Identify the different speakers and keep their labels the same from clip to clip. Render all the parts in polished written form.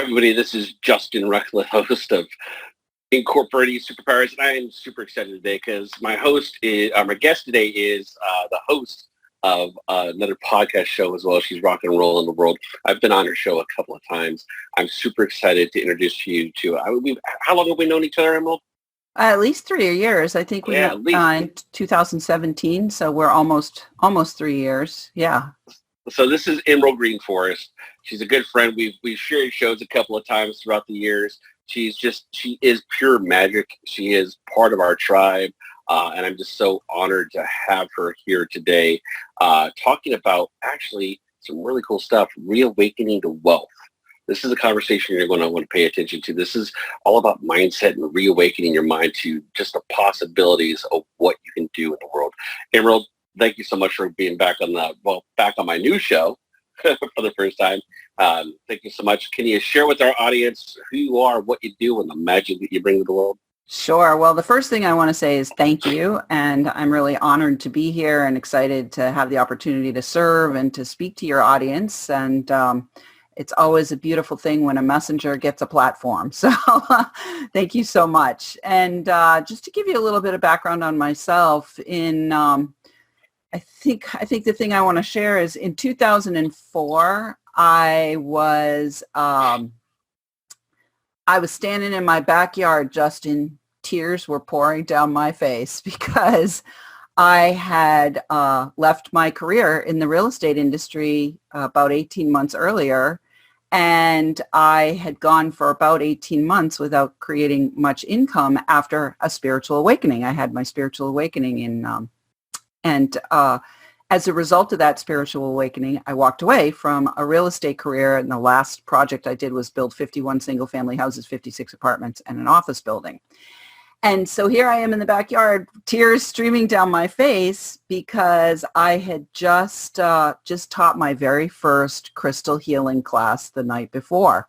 Speaker 1: everybody. This is Justin Recla, host of Incorporating Superpowers, and I am super excited today because my guest today is the host of another podcast show as well. She's rock and roll in the world. I've been on her show a couple of times. I'm super excited to introduce you to. How long have we known each other, Emerald?
Speaker 2: At least 3 years. I think we met in 2017, so we're almost 3 years. Yeah.
Speaker 1: So this is Emerald GreenForest. She's a good friend. We've shared shows a couple of times throughout the years. She is pure magic. She is part of our tribe, and I'm just so honored to have her here today, talking about actually some really cool stuff, reawakening to wealth. This is a conversation you're going to want to pay attention to. This is all about mindset and reawakening your mind to just the possibilities of what you can do in the world. Emerald, thank you so much for being back on my new show for the first time. Thank you so much. Can you share with our audience who you are, what you do, and the magic that you bring to the world?
Speaker 2: Sure. Well, the first thing I want to say is thank you. And I'm really honored to be here and excited to have the opportunity to serve and to speak to your audience. And it's always a beautiful thing when a messenger gets a platform. So thank you so much. And just to give you a little bit of background on myself, I think the thing I want to share is in 2004, I was standing in my backyard, Justin. Tears were pouring down my face because I had left my career in the real estate industry about 18 months earlier, and I had gone for about 18 months without creating much income after a spiritual awakening. I had my spiritual awakening and as a result of that spiritual awakening, I walked away from a real estate career, and the last project I did was build 51 single-family houses, 56 apartments, and an office building. And so here I am in the backyard, tears streaming down my face because I had just taught my very first crystal healing class the night before.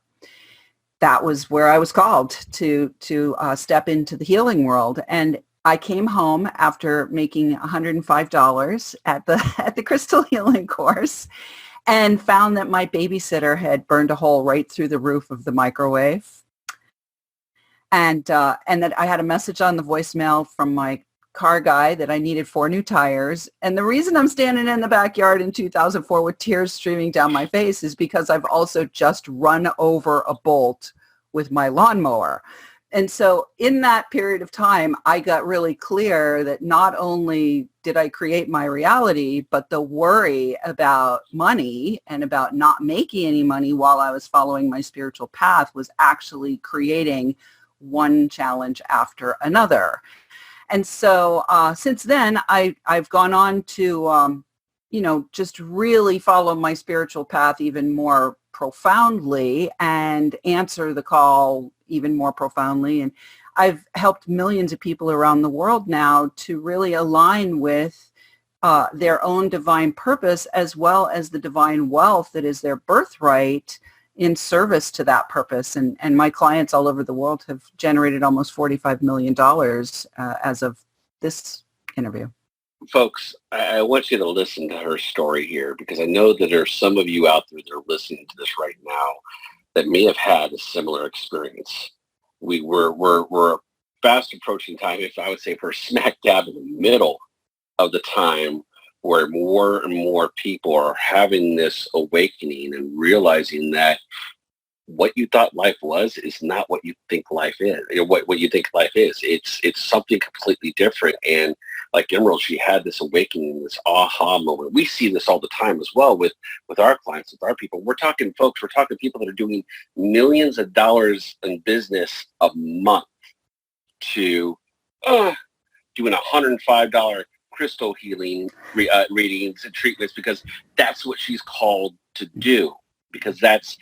Speaker 2: That was where I was called to step into the healing world. And I came home after making $105 at the crystal healing course and found that my babysitter had burned a hole right through the roof of the microwave. And that I had a message on the voicemail from my car guy that I needed 4 new tires. And the reason I'm standing in the backyard in 2004 with tears streaming down my face is because I've also just run over a bolt with my lawnmower. And so in that period of time, I got really clear that not only did I create my reality, but the worry about money and about not making any money while I was following my spiritual path was actually creating one challenge after another. And so since then, I've gone on to, just really follow my spiritual path even more profoundly and answer the call even more profoundly. And I've helped millions of people around the world now to really align with their own divine purpose as well as the divine wealth that is their birthright in service to that purpose. And my clients all over the world have generated almost $45 million as of this interview.
Speaker 1: Folks, I want you to listen to her story here because I know that there are some of you out there that are listening to this right now that may have had a similar experience. We're fast approaching time, if I would say we're smack dab in the middle of the time where more and more people are having this awakening and realizing that what you thought life was is not what you think life is. What you think life is. It's something completely different. And like Emerald, she had this awakening, this aha moment. We see this all the time as well with our clients, with our people. We're talking people that are doing millions of dollars in business a month to doing $105 crystal healing readings and treatments because that's what she's called to do. Because that's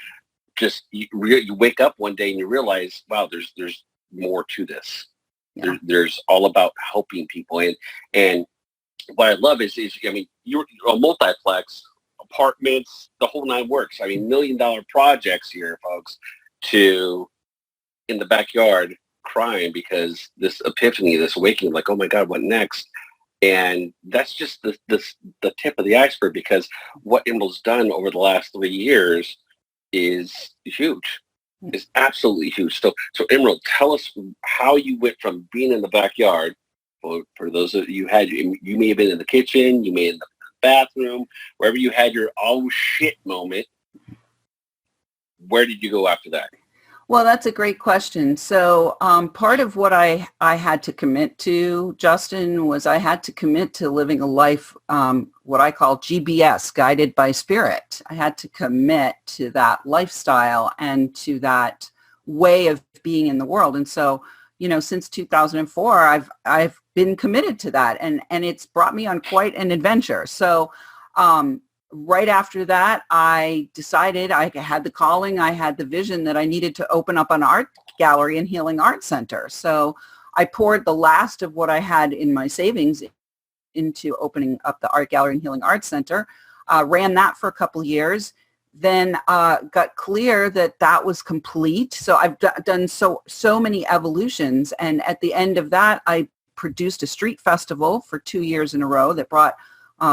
Speaker 1: just you wake up one day and you realize, wow, there's more to this. Yeah. There's all about helping people, and what I love is I mean, you're a multiplex, apartments, the whole 9 works. I mean, $1 million projects here, folks, to in the backyard crying because this epiphany, this awakening, like, oh my God, what next? And that's just the tip of the iceberg because what Emerald's done over the last 3 years is huge. is absolutely huge. So Emerald, tell us how you went from being in the backyard. For those of you you may have been in the kitchen, you may have been in the bathroom, wherever you had your oh shit moment. Where did you go after that?
Speaker 2: Well, that's a great question. So part of what I had to commit to, Justin, was I had to commit to living a life, what I call GBS, guided by spirit. I had to commit to that lifestyle and to that way of being in the world. And so, since 2004, I've been committed to that, and it's brought me on quite an adventure. So right after that, I decided I had the calling, I had the vision that I needed to open up an art gallery and healing art center. So I poured the last of what I had in my savings into opening up the art gallery and healing art center, ran that for a couple of years, then got clear that was complete. So I've done so many evolutions. And at the end of that, I produced a street festival for 2 years in a row that brought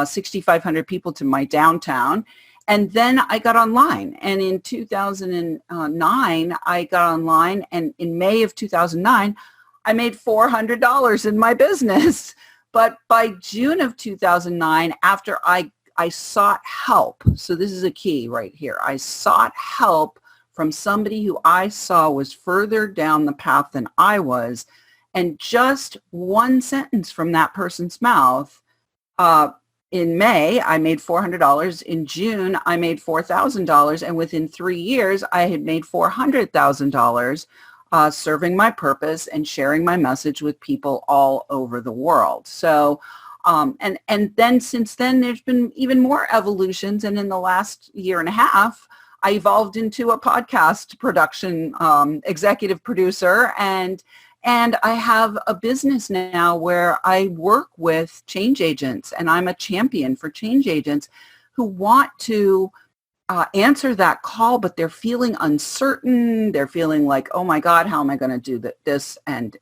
Speaker 2: 6,500 people to my downtown. And then I got online. And in 2009, I got online. And in May of 2009, I made $400 in my business. But by June of 2009, after I sought help, so this is a key right here, I sought help from somebody who I saw was further down the path than I was. And just one sentence from that person's mouth, in May, I made $400. In June, I made $4,000. And within 3 years, I had made $400,000 serving my purpose and sharing my message with people all over the world. So, and then since then, there's been even more evolutions. And in the last year and a half, I evolved into a podcast production executive producer, and I have a business now where I work with change agents, and I'm a champion for change agents who want to answer that call, but they're feeling uncertain. They're feeling like, oh my God, how am I going to do this and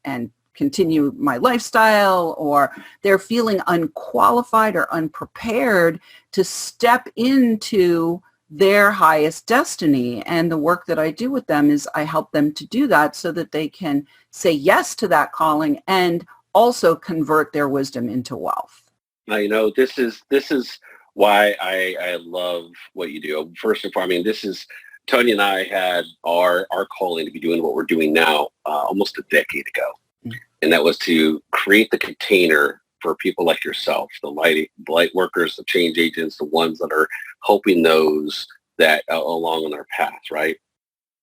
Speaker 2: continue my lifestyle? Or they're feeling unqualified or unprepared to step into their highest destiny. And the work that I do with them is I help them to do that so that they can say yes to that calling and also convert their wisdom into wealth.
Speaker 1: Now, this is why I love what you do. First of all, this is, Tony and I had our calling to be doing what we're doing now almost a decade ago. Mm-hmm. And that was to create the container for people like yourself, the light workers, the change agents, the ones that are helping those that along on their path, right?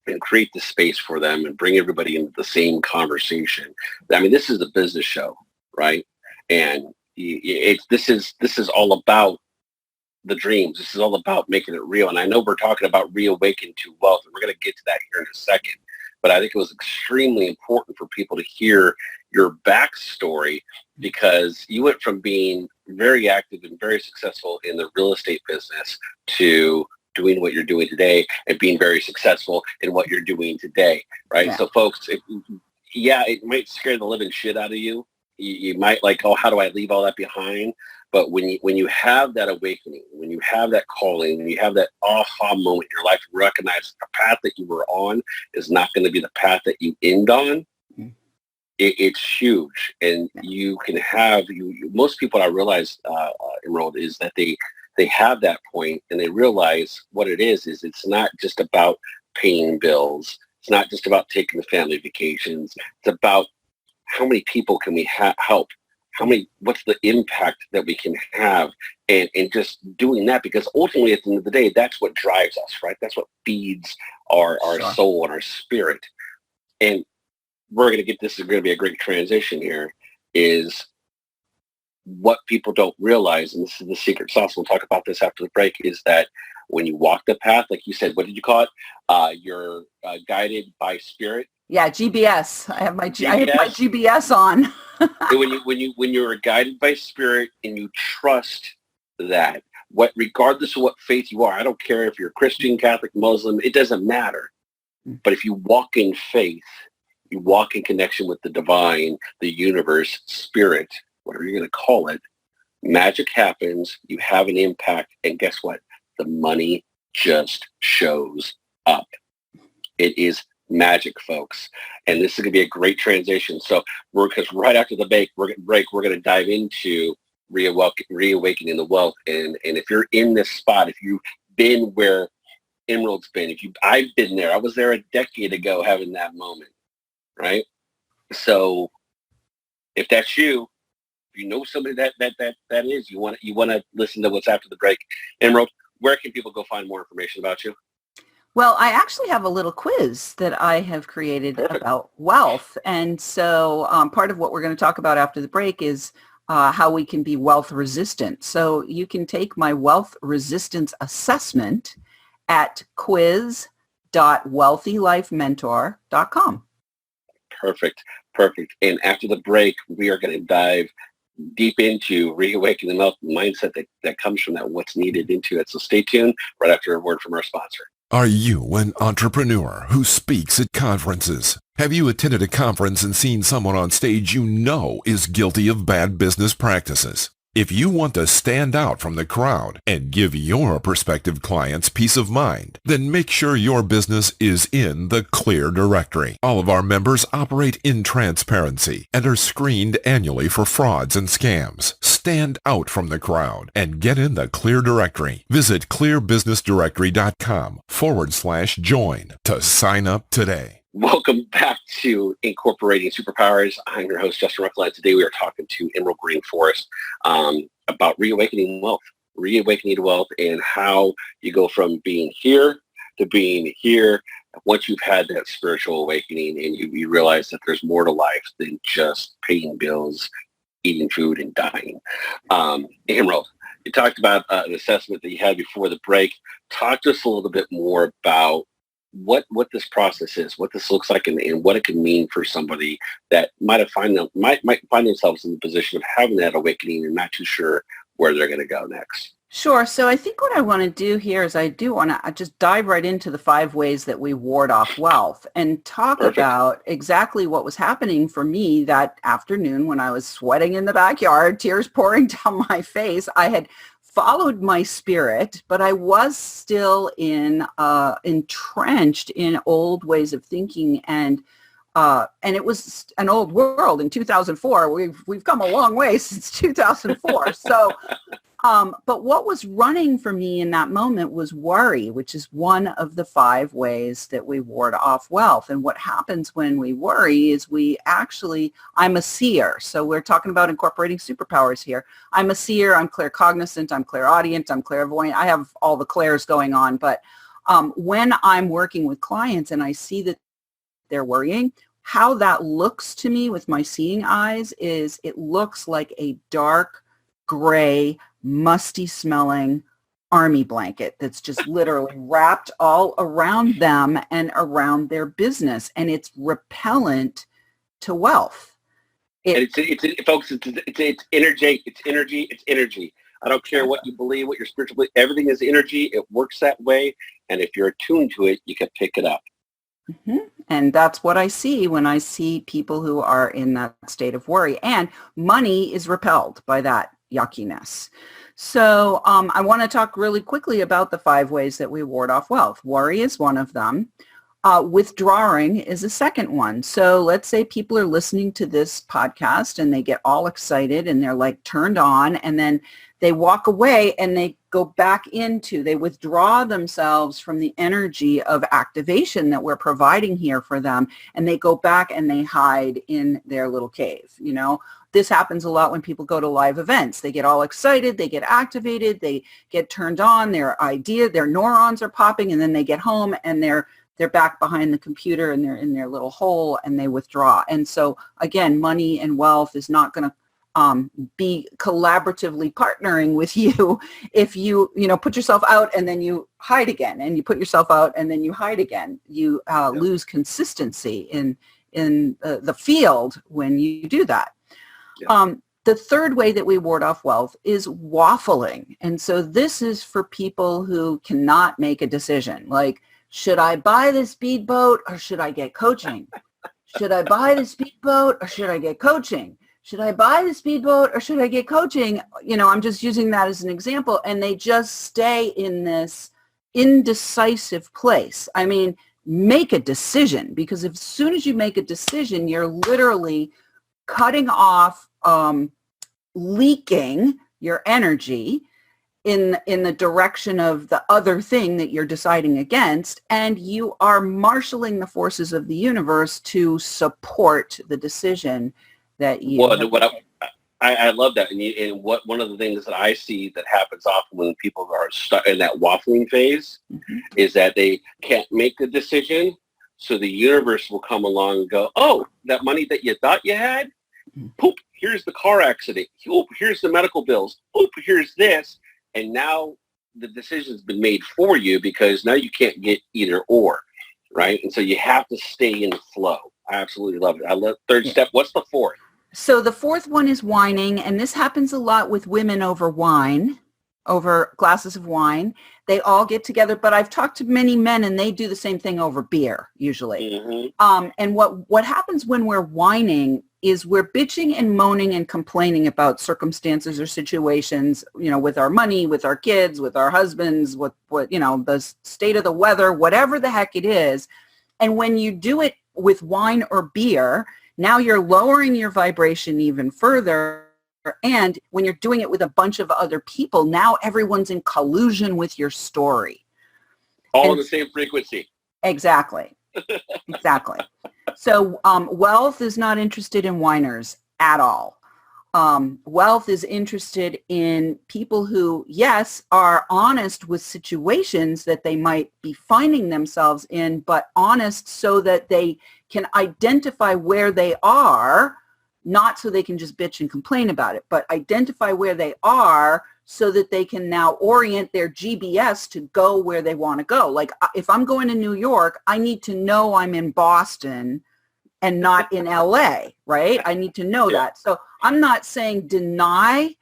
Speaker 1: And create the space for them and bring everybody into the same conversation. This is a business show, right? And this is all about the dreams. This is all about making it real. And I know we're talking about reawaken to wealth, and we're going to get to that here in a second. But I think it was extremely important for people to hear your backstory, because you went from being very active and very successful in the real estate business to doing what you're doing today and being very successful in what you're doing today, right? Yeah. So folks, it might scare the living shit out of you. You might like, oh, how do I leave all that behind? But when you have that awakening, when you have that calling, when you have that aha moment in your life, you recognize the path that you were on is not going to be the path that you end on. Mm-hmm. It's huge. And you can have, most people I realize, Emerald, is that they have that point and they realize what it is it's not just about paying bills. It's not just about taking the family vacations. It's about how many people can we help? What's the impact that we can have, and just doing that, because ultimately at the end of the day, that's what drives us, right? That's what feeds our soul and our spirit. And we're going to get, this is going to be a great transition here, is what people don't realize, and this is the secret sauce, we'll talk about this after the break, is that when you walk the path, like you said, what did you call it? You're guided by spirit.
Speaker 2: Yeah, GBS. I have my GBS on.
Speaker 1: when you're guided by spirit and you trust that, regardless of what faith you are, I don't care if you're Christian, Catholic, Muslim, it doesn't matter. But if you walk in faith, you walk in connection with the divine, the universe, spirit, whatever you're going to call it, magic happens, you have an impact, and guess what? The money just shows up. It is magic, folks. And this is going to be a great transition. So because right after the break, we're going to dive into reawakening the wealth. And if you're in this spot, if you've been where Emerald's been, I've been there. I was there a decade ago having that moment, right? So if that's you, if you know somebody that is, you want to listen to what's after the break. Emerald, where can people go find more information about you?
Speaker 2: Well, I actually have a little quiz that I have created about wealth. And so part of what we're going to talk about after the break is how we can be wealth resistant. So you can take my wealth resistance assessment at quiz.wealthylifementor.com.
Speaker 1: Perfect. And after the break, we are going to dive deep into reawakening the wealth mindset that comes from that, what's needed into it. So stay tuned right after a word from our sponsor.
Speaker 3: Are you an entrepreneur who speaks at conferences? Have you attended a conference and seen someone on stage you know is guilty of bad business practices? If you want to stand out from the crowd and give your prospective clients peace of mind, then make sure your business is in the Clear Directory. All of our members operate in transparency and are screened annually for frauds and scams. Stand out from the crowd and get in the Clear Directory. Visit clearbusinessdirectory.com/join to sign up today.
Speaker 1: Welcome back to Incorporating Superpowers. I'm your host, Justin Recla, and today we are talking to Emerald GreenForest about reawakening wealth, and how you go from being here to being here once you've had that spiritual awakening and you realize that there's more to life than just paying bills, eating food, and dying. Emerald, you talked about an assessment that you had before the break. Talk to us a little bit more about what this process is, what this looks like, and what it can mean for somebody that might find themselves in the position of having that awakening and not too sure where they're going to go next.
Speaker 2: Sure. So I think what I want to do here is I do want to just dive right into the 5 ways that we ward off wealth and talk about exactly what was happening for me that afternoon when I was sweating in the backyard, tears pouring down my face. I had followed my spirit, but I was still entrenched in old ways of thinking, and it was an old world in 2004. We've come a long way since 2004. So, but what was running for me in that moment was worry, which is one of the 5 ways that we ward off wealth. And what happens when we worry is I'm a seer. So we're talking about incorporating superpowers here. I'm a seer, I'm claircognizant, I'm clairaudient, I'm clairvoyant. I have all the clairs going on. But when I'm working with clients and I see that they're worrying, how that looks to me with my seeing eyes is it looks like a dark, gray, musty smelling army blanket that's just literally wrapped all around them and around their business. And it's repellent to wealth.
Speaker 1: It's energy. It's energy. I don't care what you believe, what your spiritual belief, everything is energy. It works that way. And if you're attuned to it, you can pick it up.
Speaker 2: Mm-hmm. And that's what I see when I see people who are in that state of worry. And money is repelled by that yuckiness. So I want to talk really quickly about the 5 ways that we ward off wealth. Worry is one of them. Withdrawing is a second one. So let's say people are listening to this podcast and they get all excited and they're like turned on, and then they walk away and they they withdraw themselves from the energy of activation that we're providing here for them. And they go back and they hide in their little cave. This happens a lot when people go to live events. They get all excited, they get activated, they get turned on, their neurons are popping, and then they get home and they're back behind the computer and they're in their little hole and they withdraw. And so again, money and wealth is not going to be collaboratively partnering with you if you put yourself out and then you hide again, and you put yourself out and then you hide again. You lose consistency in the field when you do that. Yeah. The third way that we ward off wealth is waffling. And so this is for people who cannot make a decision. Like, should I buy the speedboat or should I get coaching? Should I buy the speedboat or should I get coaching? Should I buy the speedboat or should I get coaching? I'm just using that as an example. And they just stay in this indecisive place. I mean, make a decision, because as soon as you make a decision, you're literally cutting off, leaking your energy in the direction of the other thing that you're deciding against, and you are marshaling the forces of the universe to support the decision that you
Speaker 1: I love that. And one of the things that I see that happens often when people are stuck in that waffling phase is that they can't make the decision. So the universe will come along and go, oh, that money that you thought you had, poop, here's the car accident. Oop, here's the medical bills. Oop, here's this. And now the decision's been made for you because now you can't get either or, right? And so you have to stay in the flow. I absolutely love it. I love third step. What's the fourth?
Speaker 2: So the fourth one is whining, and this happens a lot with women over wine, over glasses of wine. They all get together, but I've talked to many men, and they do the same thing over beer, usually. And what happens when we're whining is we're bitching and moaning and complaining about circumstances or situations, with our money, with our kids, with our husbands, with the state of the weather, whatever the heck it is. And when you do it with wine or beer, now you're lowering your vibration even further. And when you're doing it with a bunch of other people, now everyone's in collusion with your story.
Speaker 1: All on the same frequency.
Speaker 2: Exactly. Exactly. So wealth is not interested in whiners at all. Wealth is interested in people who, yes, are honest with situations that they might be finding themselves in, but honest so that they can identify where they are, not so they can just bitch and complain about it, but identify where they are so that they can now orient their GBS to go where they want to go. Like if I'm going to New York, I need to know I'm in Boston and not in LA, right? I need to know that. So I'm not saying deny,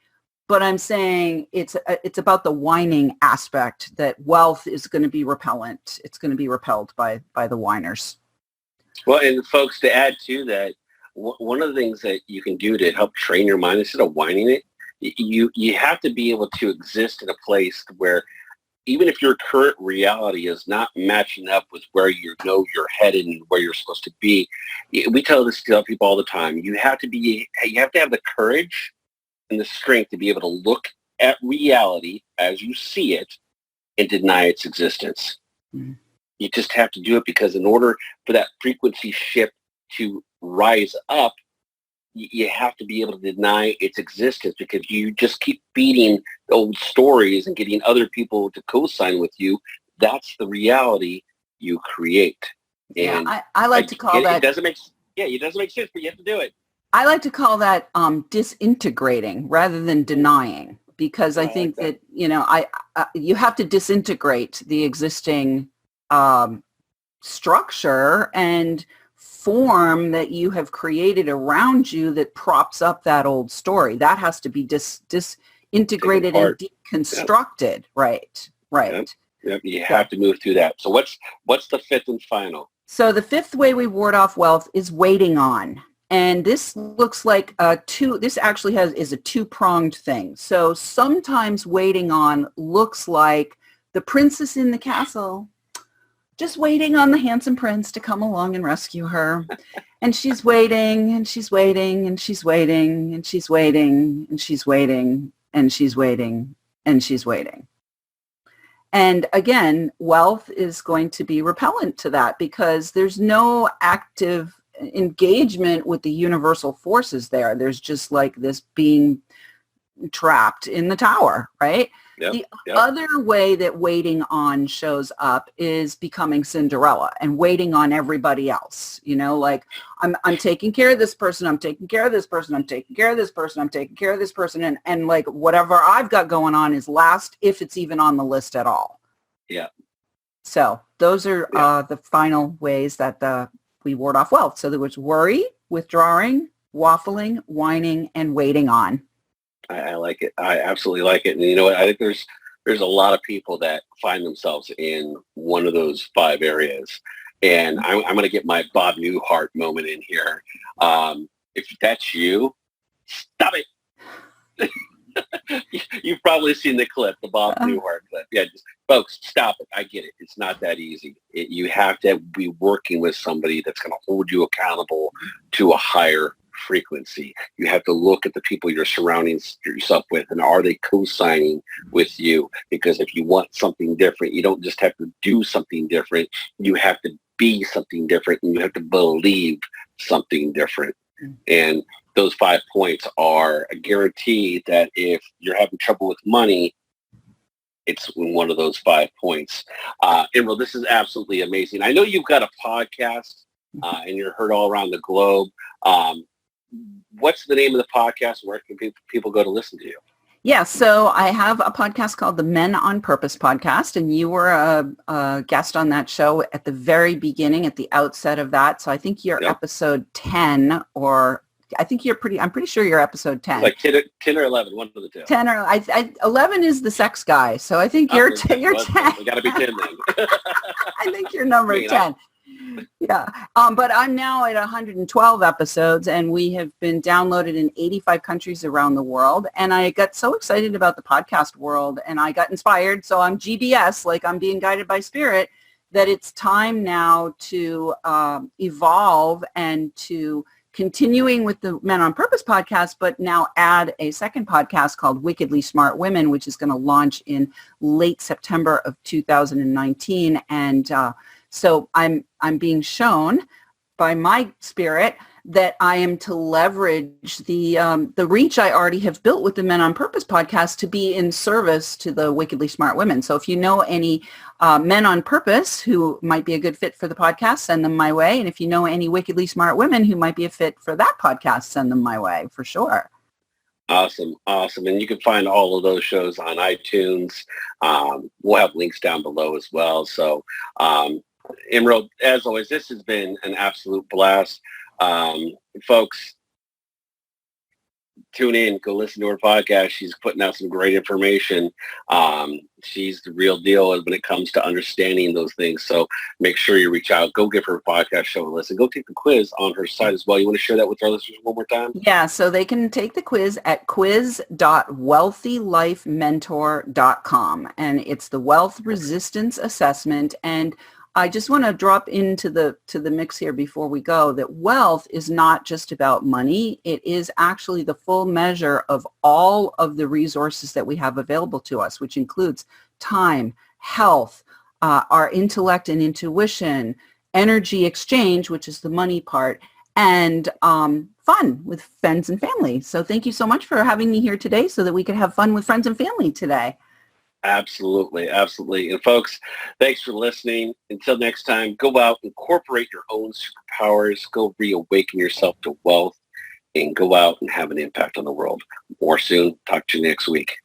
Speaker 2: but I'm saying it's about the whining aspect, that wealth is going to be repellent. It's going to be repelled by the whiners.
Speaker 1: Well, and folks, to add to that, one of the things that you can do to help train your mind instead of whining it, you have to be able to exist in a place where even if your current reality is not matching up with where you're headed and where you're supposed to be, we tell this to people all the time. You have to have the courage and the strength to be able to look at reality as you see it and deny its existence. Mm-hmm. You just have to do it, because in order for that frequency shift to rise up, you have to be able to deny its existence, because you just keep feeding old stories and getting other people to co-sign with you. That's the reality you create. And
Speaker 2: I like to call that.
Speaker 1: It doesn't make sense, but you have to do it.
Speaker 2: I like to call that disintegrating rather than denying, because I think that you have to disintegrate the existing structure and form that you have created around you that props up that old story. That has to be disintegrated and deconstructed. Yep. Right.
Speaker 1: Yep. You have to move through that. So what's the fifth and final?
Speaker 2: So the fifth way we ward off wealth is waiting on. And this looks like this actually is a two-pronged thing. So sometimes waiting on looks like the princess in the castle just waiting on the handsome prince to come along and rescue her. And she's waiting, and she's waiting, and she's waiting, and she's waiting, and she's waiting, and she's waiting, and she's waiting. And again, wealth is going to be repellent to that, because there's no active engagement with the universal forces there. There's just like this being trapped in the tower, right? Yep, other way that waiting on shows up is becoming Cinderella and waiting on everybody else. Like I'm taking care of this person, I'm taking care of this person, I'm taking care of this person, I'm taking care of this person, and like whatever I've got going on is last, if it's even on the list at all.
Speaker 1: Yeah.
Speaker 2: So those are the final ways that we ward off wealth. So there was worry, withdrawing, waffling, whining, and waiting on.
Speaker 1: I like it. I absolutely like it. And you know what? I think there's a lot of people that find themselves in one of those five areas. And I'm going to get my Bob Newhart moment in here. If that's you, stop it. You've probably seen the clip, the Bob Newhart clip. Yeah, just, folks, stop it. I get it. It's not that easy. You have to be working with somebody that's going to hold you accountable to a higher frequency. You have to look at the people you're surrounding yourself with, and are they co-signing with you? Because if you want something different, you don't just have to do something different. You have to be something different, and you have to believe something different. And those 5 points are a guarantee that if you're having trouble with money, it's one of those 5 points. Emerald, this is absolutely amazing. I know you've got a podcast and you're heard all around the globe. What's the name of the podcast? Where can people go to listen to you?
Speaker 2: Yeah, so I have a podcast called the Men on Purpose podcast, and you were a guest on that show at the very beginning, at the outset of that. So I think you're episode 10, or I'm pretty sure you're episode 10.
Speaker 1: Like 10 or 11, one of the two.
Speaker 2: 10 or 11 is the sex guy. So I think you're 10.
Speaker 1: We got to be 10 then.
Speaker 2: I think you're number 10. Yeah. But I'm now at 112 episodes, and we have been downloaded in 85 countries around the world. And I got so excited about the podcast world, and I got inspired. So I'm GBS, like I'm being guided by spirit, that it's time now to evolve and to continuing with the Men on Purpose podcast, but now add a second podcast called Wickedly Smart Women, which is going to launch in late September of 2019. And so I'm being shown by my spirit that I am to leverage the reach I already have built with the Men on Purpose podcast to be in service to the Wickedly Smart Women. So if you know any men on purpose who might be a good fit for the podcast, send them my way. And if you know any wickedly smart women who might be a fit for that podcast, send them my way for sure.
Speaker 1: Awesome. And you can find all of those shows on iTunes. We'll have links down below as well. So Emerald, as always, this has been an absolute blast. Folks, tune in, go listen to her podcast. She's putting out some great information. She's the real deal when it comes to understanding those things. So make sure you reach out. Go give her a podcast show a listen. Go take the quiz on her site as well. You want to share that with our listeners one more time? Yeah,
Speaker 2: so they can take the quiz at quiz.wealthylifementor.com. And it's the wealth resistance assessment. And I just want to drop into the mix here before we go that wealth is not just about money. It is actually the full measure of all of the resources that we have available to us, which includes time, health, our intellect and intuition, energy exchange, which is the money part, and fun with friends and family. So thank you so much for having me here today so that we could have fun with friends and family today.
Speaker 1: Absolutely. And folks, thanks for listening. Until next time, go out, incorporate your own superpowers, go reawaken yourself to wealth, and go out and have an impact on the world. More soon. Talk to you next week.